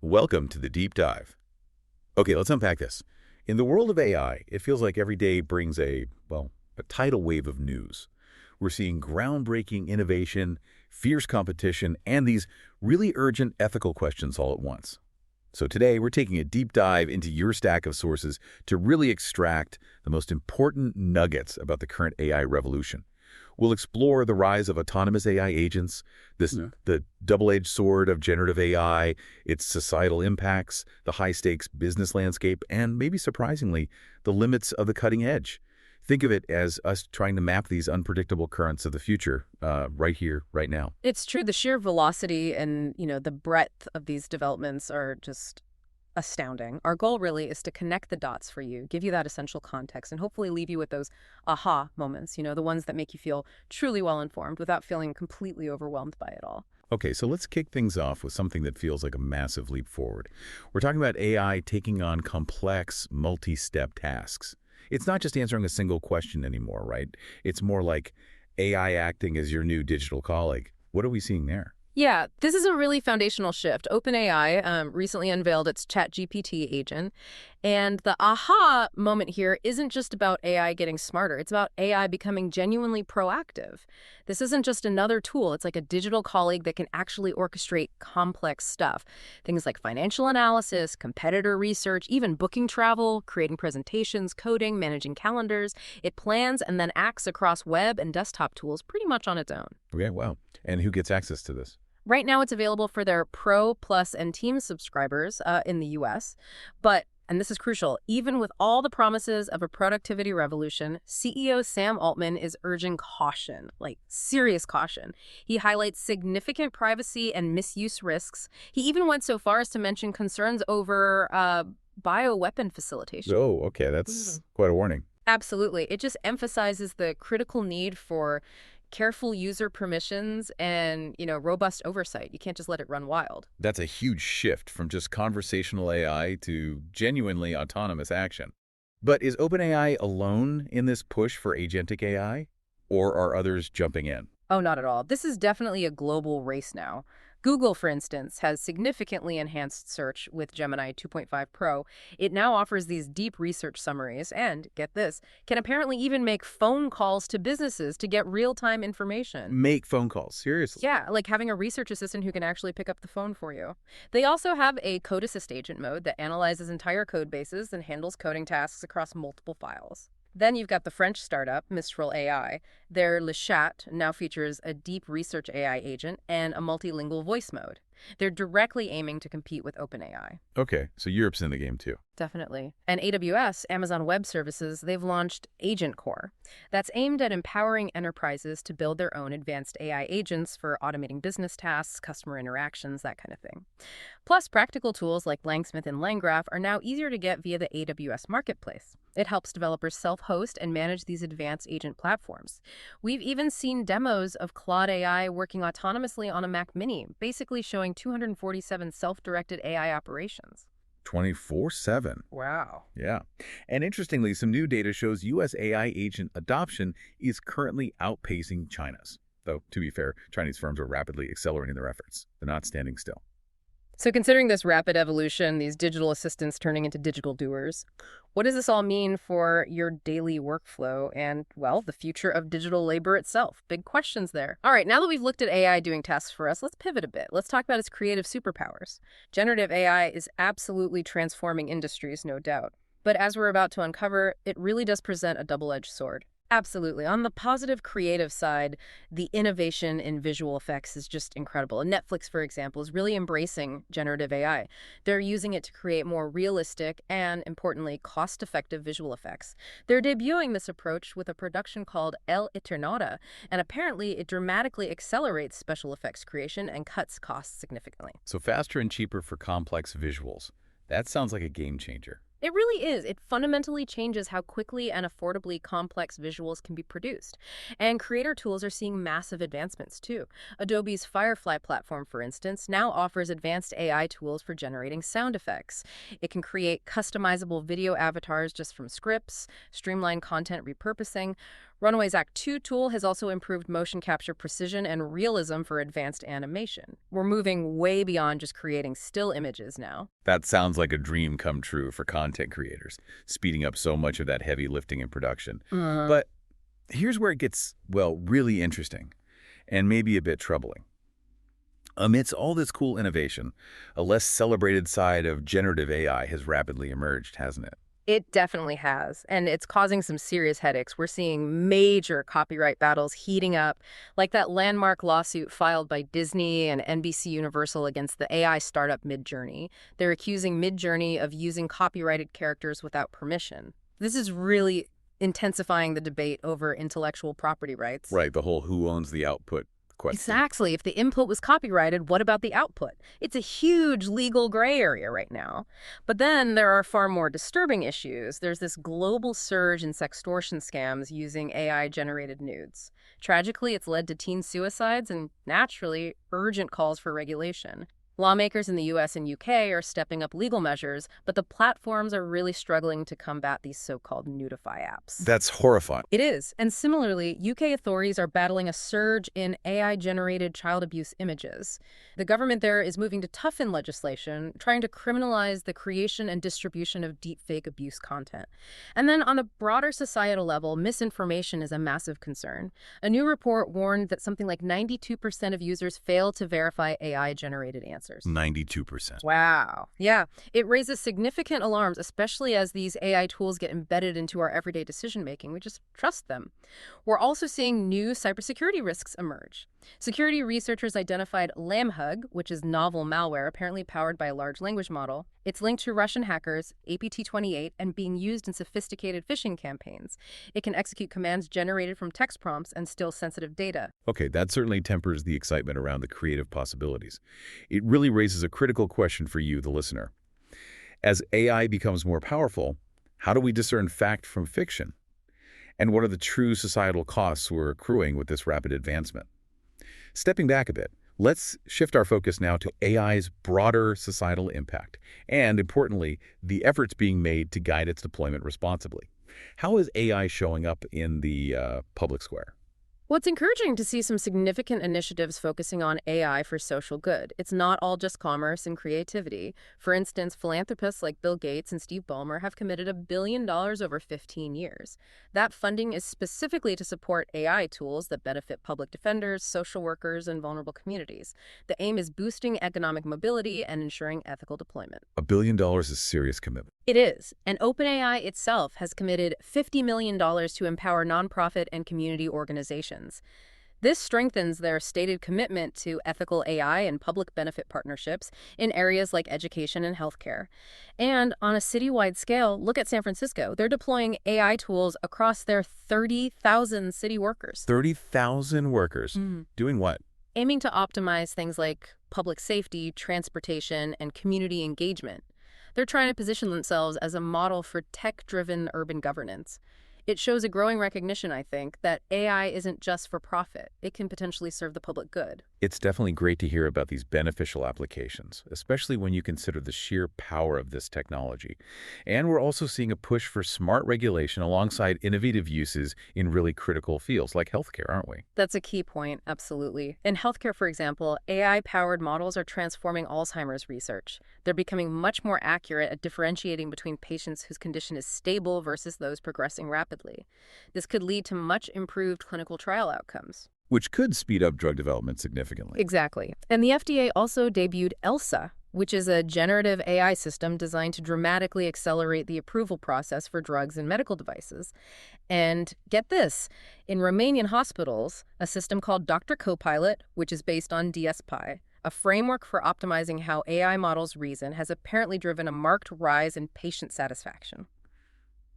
Welcome to the deep dive. Okay, let's unpack this. In the world of AI, it feels like every day brings a tidal wave of news. We're seeing groundbreaking innovation, fierce competition, and these really urgent ethical questions all at once. So today, we're taking a deep dive into your stack of sources to really extract the most important nuggets about the current AI revolution. We'll explore the rise of autonomous AI agents, the double-edged sword of generative AI, its societal impacts, the high-stakes business landscape, and maybe surprisingly, the limits of the cutting edge. Think of it as us trying to map these unpredictable currents of the future right here, right now. It's true. The sheer velocity and, the breadth of these developments are just astounding. Our goal really is to connect the dots for you, give you that essential context, and hopefully leave you with those aha moments, the ones that make you feel truly well-informed without feeling completely overwhelmed by it all. Okay, so let's kick things off with something that feels like a massive leap forward. We're talking about AI taking on complex, multi-step tasks. It's not just answering a single question anymore, right? It's more like AI acting as your new digital colleague. What are we seeing there? Yeah, this is a really foundational shift. OpenAI recently unveiled its ChatGPT agent, and the aha moment here isn't just about AI getting smarter. It's about AI becoming genuinely proactive. This isn't just another tool. It's like a digital colleague that can actually orchestrate complex stuff. Things like financial analysis, competitor research, even booking travel, creating presentations, coding, managing calendars. It plans and then acts across web and desktop tools pretty much on its own. Okay, wow. And who gets access to this? Right now, it's available for their Pro, Plus, and Team subscribers in the US. But, and this is crucial, even with all the promises of a productivity revolution, CEO Sam Altman is urging caution, like serious caution. He highlights significant privacy and misuse risks. He even went so far as to mention concerns over bioweapon facilitation. Oh, okay, that's quite a warning. Absolutely. It just emphasizes the critical need for careful user permissions and, robust oversight. You can't just let it run wild. That's a huge shift from just conversational AI to genuinely autonomous action. But is OpenAI alone in this push for agentic AI, or are others jumping in? Oh, not at all. This is definitely a global race now. Google, for instance, has significantly enhanced search with Gemini 2.5 Pro. It now offers these deep research summaries and, get this, can apparently even make phone calls to businesses to get real-time information. Make phone calls, seriously? Yeah, like having a research assistant who can actually pick up the phone for you. They also have a code assist agent mode that analyzes entire code bases and handles coding tasks across multiple files. Then you've got the French startup, Mistral AI. Their Le Chat now features a deep research AI agent and a multilingual voice mode. They're directly aiming to compete with OpenAI. Okay, so Europe's in the game too. Definitely. And AWS, Amazon Web Services, they've launched Agent Core. That's aimed at empowering enterprises to build their own advanced AI agents for automating business tasks, customer interactions, that kind of thing. Plus, practical tools like LangSmith and LangGraph are now easier to get via the AWS Marketplace. It helps developers self-host and manage these advanced agent platforms. We've even seen demos of Claude AI working autonomously on a Mac Mini, basically showing 247 self-directed AI operations. 24/7. Wow. Yeah. And interestingly, some new data shows U.S. AI agent adoption is currently outpacing China's. Though, to be fair, Chinese firms are rapidly accelerating their efforts. They're not standing still. So considering this rapid evolution, these digital assistants turning into digital doers, what does this all mean for your daily workflow and, well, the future of digital labor itself? Big questions there. All right, now that we've looked at AI doing tasks for us, let's pivot a bit. Let's talk about its creative superpowers. Generative AI is absolutely transforming industries, no doubt. But as we're about to uncover, it really does present a double-edged sword. Absolutely. On the positive creative side, the innovation in visual effects is just incredible. And Netflix, for example, is really embracing generative AI. They're using it to create more realistic and, importantly, cost-effective visual effects. They're debuting this approach with a production called El Eternauta, and apparently it dramatically accelerates special effects creation and cuts costs significantly. So faster and cheaper for complex visuals. That sounds like a game changer. It really is. It fundamentally changes how quickly and affordably complex visuals can be produced. And creator tools are seeing massive advancements, too. Adobe's Firefly platform, for instance, now offers advanced AI tools for generating sound effects. It can create customizable video avatars just from scripts, streamline content repurposing, Runway's Act 2 tool has also improved motion capture precision and realism for advanced animation. We're moving way beyond just creating still images now. That sounds like a dream come true for content creators, speeding up so much of that heavy lifting in production. But here's where it gets, well, really interesting and maybe a bit troubling. Amidst all this cool innovation, a less celebrated side of generative AI has rapidly emerged, hasn't it? It definitely has, and it's causing some serious headaches. We're seeing major copyright battles heating up, like that landmark lawsuit filed by Disney and NBC Universal against the AI startup Midjourney. They're accusing Midjourney of using copyrighted characters without permission. This is really intensifying the debate over intellectual property rights. Right, the whole who owns the output question. Exactly. If the input was copyrighted, what about the output? It's a huge legal gray area right now. But then there are far more disturbing issues. There's this global surge in sextortion scams using AI-generated nudes. Tragically, it's led to teen suicides and, naturally, urgent calls for regulation. Lawmakers in the US and UK are stepping up legal measures, but the platforms are really struggling to combat these so-called nudify apps. That's horrifying. It is. And similarly, UK authorities are battling a surge in AI-generated child abuse images. The government there is moving to toughen legislation, trying to criminalize the creation and distribution of deepfake abuse content. And then on a broader societal level, misinformation is a massive concern. A new report warned that something like 92% of users fail to verify AI-generated answers. 92%. Wow. Yeah. It raises significant alarms, especially as these AI tools get embedded into our everyday decision-making. We just trust them. We're also seeing new cybersecurity risks emerge. Security researchers identified LamHug, which is novel malware apparently powered by a large language model. It's linked to Russian hackers, APT28, and being used in sophisticated phishing campaigns. It can execute commands generated from text prompts and steal sensitive data. Okay, that certainly tempers the excitement around the creative possibilities. It really raises a critical question for you, the listener. As AI becomes more powerful, how do we discern fact from fiction? And what are the true societal costs we're accruing with this rapid advancement? Stepping back a bit, let's shift our focus now to AI's broader societal impact and, importantly, the efforts being made to guide its deployment responsibly. How is AI showing up in the public square? Well, it's encouraging to see some significant initiatives focusing on AI for social good. It's not all just commerce and creativity. For instance, philanthropists like Bill Gates and Steve Ballmer have committed $1 billion over 15 years. That funding is specifically to support AI tools that benefit public defenders, social workers, and vulnerable communities. The aim is boosting economic mobility and ensuring ethical deployment. $1 billion is serious commitment. It is, and OpenAI itself has committed $50 million to empower nonprofit and community organizations. This strengthens their stated commitment to ethical AI and public benefit partnerships in areas like education and healthcare. And on a citywide scale, look at San Francisco. They're deploying AI tools across their 30,000 city workers. 30,000 workers. Doing what? Aiming to optimize things like public safety, transportation, and community engagement. They're trying to position themselves as a model for tech-driven urban governance. It shows a growing recognition, I think, that AI isn't just for profit. It can potentially serve the public good. It's definitely great to hear about these beneficial applications, especially when you consider the sheer power of this technology. And we're also seeing a push for smart regulation alongside innovative uses in really critical fields like healthcare, aren't we? That's a key point, absolutely. In healthcare, for example, AI-powered models are transforming Alzheimer's research. They're becoming much more accurate at differentiating between patients whose condition is stable versus those progressing rapidly. This could lead to much improved clinical trial outcomes. Which could speed up drug development significantly. Exactly. And the FDA also debuted ELSA, which is a generative AI system designed to dramatically accelerate the approval process for drugs and medical devices. And get this, in Romanian hospitals, a system called Dr. Copilot, which is based on DSPi, a framework for optimizing how AI models reason, has apparently driven a marked rise in patient satisfaction.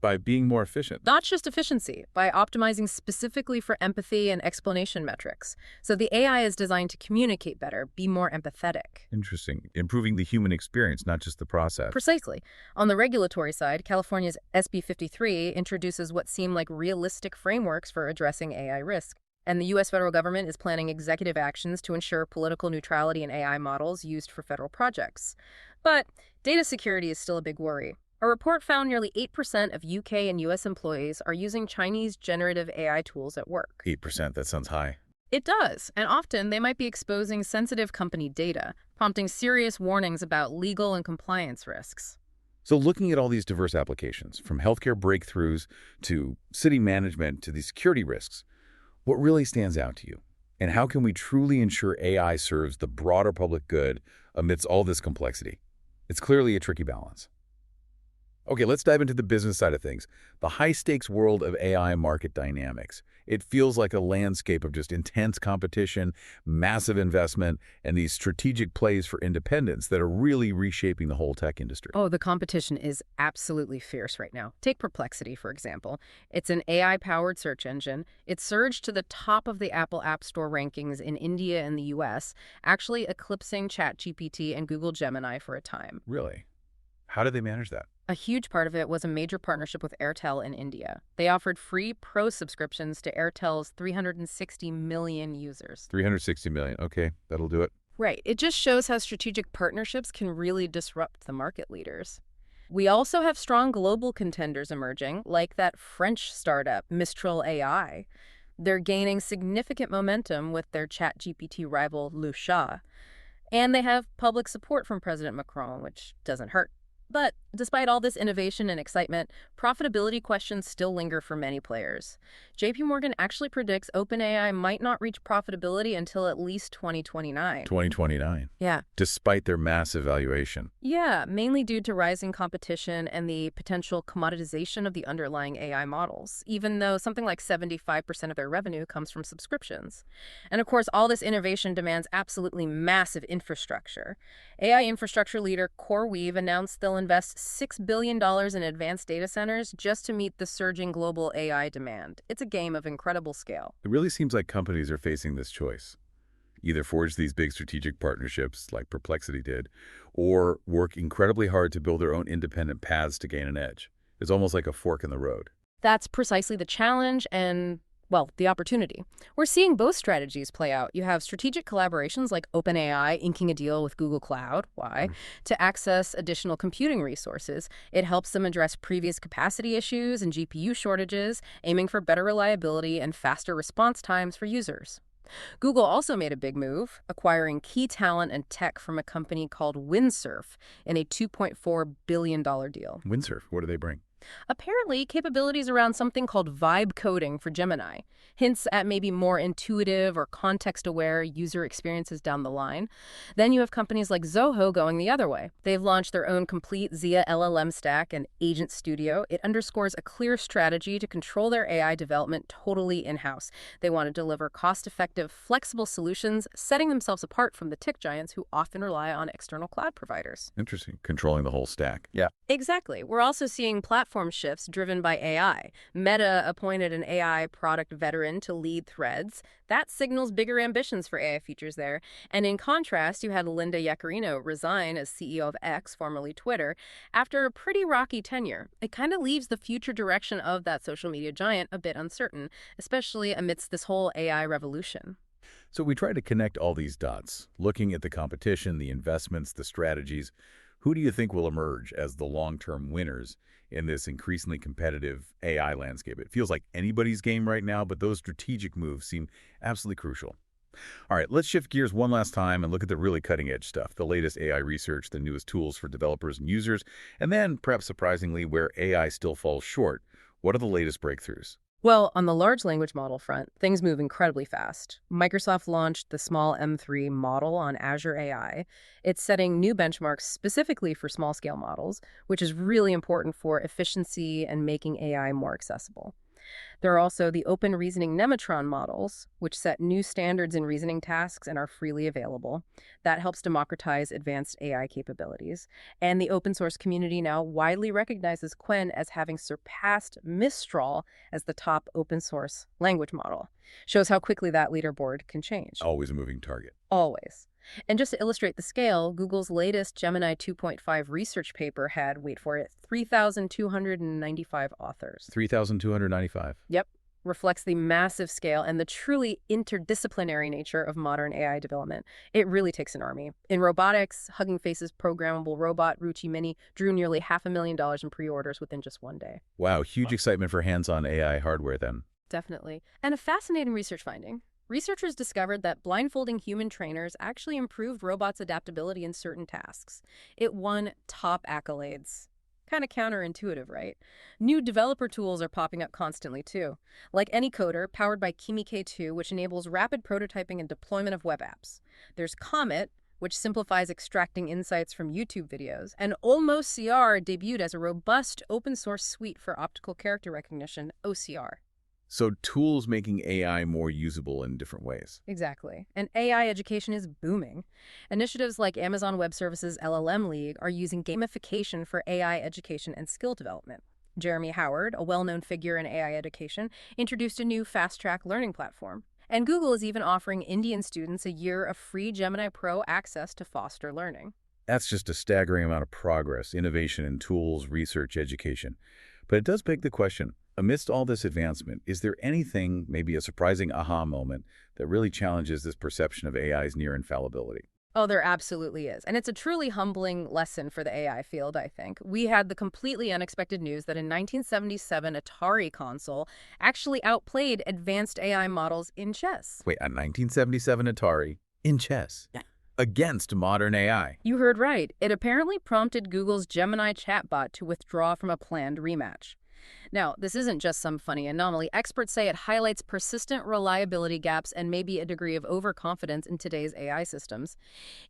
By being more efficient. Not just efficiency, by optimizing specifically for empathy and explanation metrics. So the AI is designed to communicate better, be more empathetic. Interesting. Improving the human experience, not just the process. Precisely. On the regulatory side, California's SB 53 introduces what seem like realistic frameworks for addressing AI risk. And the U.S. federal government is planning executive actions to ensure political neutrality in AI models used for federal projects. But data security is still a big worry. A report found nearly 8% of UK and US employees are using Chinese generative AI tools at work. 8%, that sounds high. It does, and often they might be exposing sensitive company data, prompting serious warnings about legal and compliance risks. So looking at all these diverse applications, from healthcare breakthroughs to city management to these security risks, what really stands out to you? And how can we truly ensure AI serves the broader public good amidst all this complexity? It's clearly a tricky balance. Okay, let's dive into the business side of things. The high-stakes world of AI market dynamics. It feels like a landscape of just intense competition, massive investment, and these strategic plays for independence that are really reshaping the whole tech industry. Oh, the competition is absolutely fierce right now. Take Perplexity, for example. It's an AI-powered search engine. It surged to the top of the Apple App Store rankings in India and the US, actually eclipsing ChatGPT and Google Gemini for a time. Really? How did they manage that? A huge part of it was a major partnership with Airtel in India. They offered free Pro subscriptions to Airtel's 360 million users. 360 million. Okay, that'll do it. Right. It just shows how strategic partnerships can really disrupt the market leaders. We also have strong global contenders emerging, like that French startup, Mistral AI. They're gaining significant momentum with their ChatGPT rival, Lusha. And they have public support from President Macron, which doesn't hurt. But despite all this innovation and excitement, profitability questions still linger for many players. JP Morgan actually predicts OpenAI might not reach profitability until at least 2029. 2029? Yeah. Despite their massive valuation. Yeah, mainly due to rising competition and the potential commoditization of the underlying AI models, even though something like 75% of their revenue comes from subscriptions. And of course, all this innovation demands absolutely massive infrastructure. AI infrastructure leader CoreWeave announced they'll invest $6 billion in advanced data centers just to meet the surging global AI demand. It's a game of incredible scale. It really seems like companies are facing this choice. Either forge these big strategic partnerships like Perplexity did, or work incredibly hard to build their own independent paths to gain an edge. It's almost like a fork in the road. That's precisely the challenge and, well, the opportunity. We're seeing both strategies play out. You have strategic collaborations like OpenAI inking a deal with Google Cloud. Why? To access additional computing resources. It helps them address previous capacity issues and GPU shortages, aiming for better reliability and faster response times for users. Google also made a big move, acquiring key talent and tech from a company called Windsurf in a $2.4 billion deal. Windsurf, what do they bring? Apparently, capabilities around something called vibe coding for Gemini, hints at maybe more intuitive or context-aware user experiences down the line. Then you have companies like Zoho going the other way. They've launched their own complete Zia LLM stack and Agent Studio. It underscores a clear strategy to control their AI development totally in-house. They want to deliver cost-effective, flexible solutions, setting themselves apart from the tech giants who often rely on external cloud providers. Interesting. Controlling the whole stack. Yeah. Exactly. We're also seeing platform shifts driven by AI. Meta appointed an AI product veteran to lead Threads. That signals bigger ambitions for AI features there. And in contrast, you had Linda Yaccarino resign as CEO of X, formerly Twitter, after a pretty rocky tenure. It kind of leaves the future direction of that social media giant a bit uncertain, especially amidst this whole AI revolution. So we try to connect all these dots, looking at the competition, the investments, the strategies. Who do you think will emerge as the long-term winners in this increasingly competitive AI landscape? It feels like anybody's game right now, but those strategic moves seem absolutely crucial. All right, let's shift gears one last time and look at the really cutting-edge stuff, the latest AI research, the newest tools for developers and users, and then, perhaps surprisingly, where AI still falls short. What are the latest breakthroughs? Well, on the large language model front, things move incredibly fast. Microsoft launched the small M3 model on Azure AI. It's setting new benchmarks specifically for small-scale models, which is really important for efficiency and making AI more accessible. There are also the OpenReasoning-Nemotron models, which set new standards in reasoning tasks and are freely available. That helps democratize advanced AI capabilities. And the open source community now widely recognizes Qwen as having surpassed Mistral as the top open source language model. Shows how quickly that leaderboard can change. Always a moving target. Always. And just to illustrate the scale, Google's latest Gemini 2.5 research paper had, wait for it, 3,295 authors. 3,295. Yep. reflects the massive scale and the truly interdisciplinary nature of modern AI development. It really takes an army. In robotics, Hugging Face's programmable robot, Ruchi Mini, drew nearly $500,000 in pre-orders within just one day. Wow, huge excitement for hands-on AI hardware then. Definitely. And a fascinating research finding. Researchers discovered that blindfolding human trainers actually improved robots' adaptability in certain tasks. It won top accolades. Kind of counterintuitive, right? New developer tools are popping up constantly, too. Like AnyCoder, powered by Kimi K2, which enables rapid prototyping and deployment of web apps. There's Comet, which simplifies extracting insights from YouTube videos. And OlmOCR debuted as a robust open-source suite for optical character recognition, OCR. So tools making AI more usable in different ways. Exactly. And AI education is booming. Initiatives like Amazon Web Services' LLM League are using gamification for AI education and skill development. Jeremy Howard, a well-known figure in AI education, introduced a new fast-track learning platform. And Google is even offering Indian students a year of free Gemini Pro access to foster learning. That's just a staggering amount of progress, innovation in tools, research, education. But it does beg the question, amidst all this advancement, is there anything, maybe a surprising aha moment, that really challenges this perception of AI's near infallibility? Oh, there absolutely is. And it's a truly humbling lesson for the AI field, I think. We had the completely unexpected news that a 1977 Atari console actually outplayed advanced AI models in chess. Wait, a 1977 Atari in chess? Yeah. Against modern AI? You heard right. It apparently prompted Google's Gemini chatbot to withdraw from a planned rematch. Now, this isn't just some funny anomaly. Experts say it highlights persistent reliability gaps and maybe a degree of overconfidence in today's AI systems.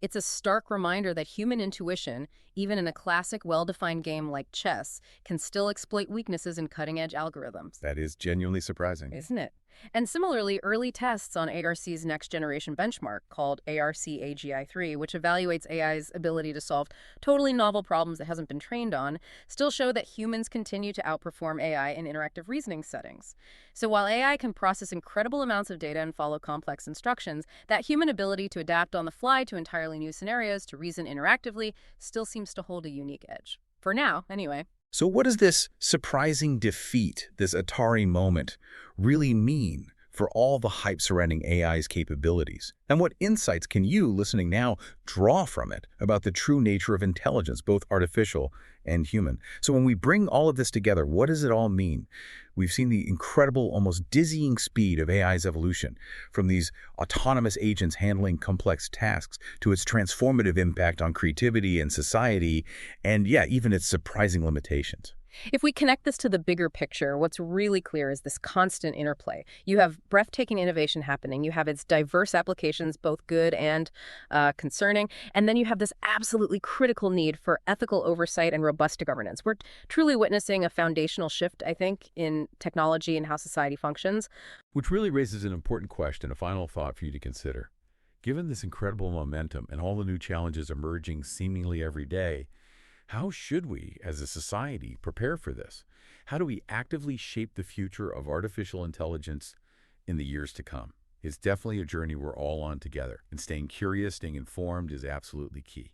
It's a stark reminder that human intuition, even in a classic, well-defined game like chess, can still exploit weaknesses in cutting-edge algorithms. That is genuinely surprising. Isn't it? And similarly, early tests on ARC's next-generation benchmark, called ARC-AGI-3, which evaluates AI's ability to solve totally novel problems it hasn't been trained on, still show that humans continue to outperform AI in interactive reasoning settings. So while AI can process incredible amounts of data and follow complex instructions, that human ability to adapt on the fly to entirely new scenarios, to reason interactively, still seems to hold a unique edge. For now, anyway. So what does this surprising defeat, this Atari moment, really mean for all the hype surrounding AI's capabilities? And what insights can you, listening now, draw from it about the true nature of intelligence, both artificial and human? So when we bring all of this together, what does it all mean? We've seen the incredible, almost dizzying speed of AI's evolution, from these autonomous agents handling complex tasks to its transformative impact on creativity and society, and yeah, even its surprising limitations. If we connect this to the bigger picture, what's really clear is this constant interplay. You have breathtaking innovation happening. You have its diverse applications, both good and concerning. And then you have this absolutely critical need for ethical oversight and robust governance. We're truly witnessing a foundational shift, I think, in technology and how society functions. Which really raises an important question, a final thought for you to consider. Given this incredible momentum and all the new challenges emerging seemingly every day, how should we, as a society, prepare for this? How do we actively shape the future of artificial intelligence in the years to come? It's definitely a journey we're all on together, and staying curious, staying informed is absolutely key.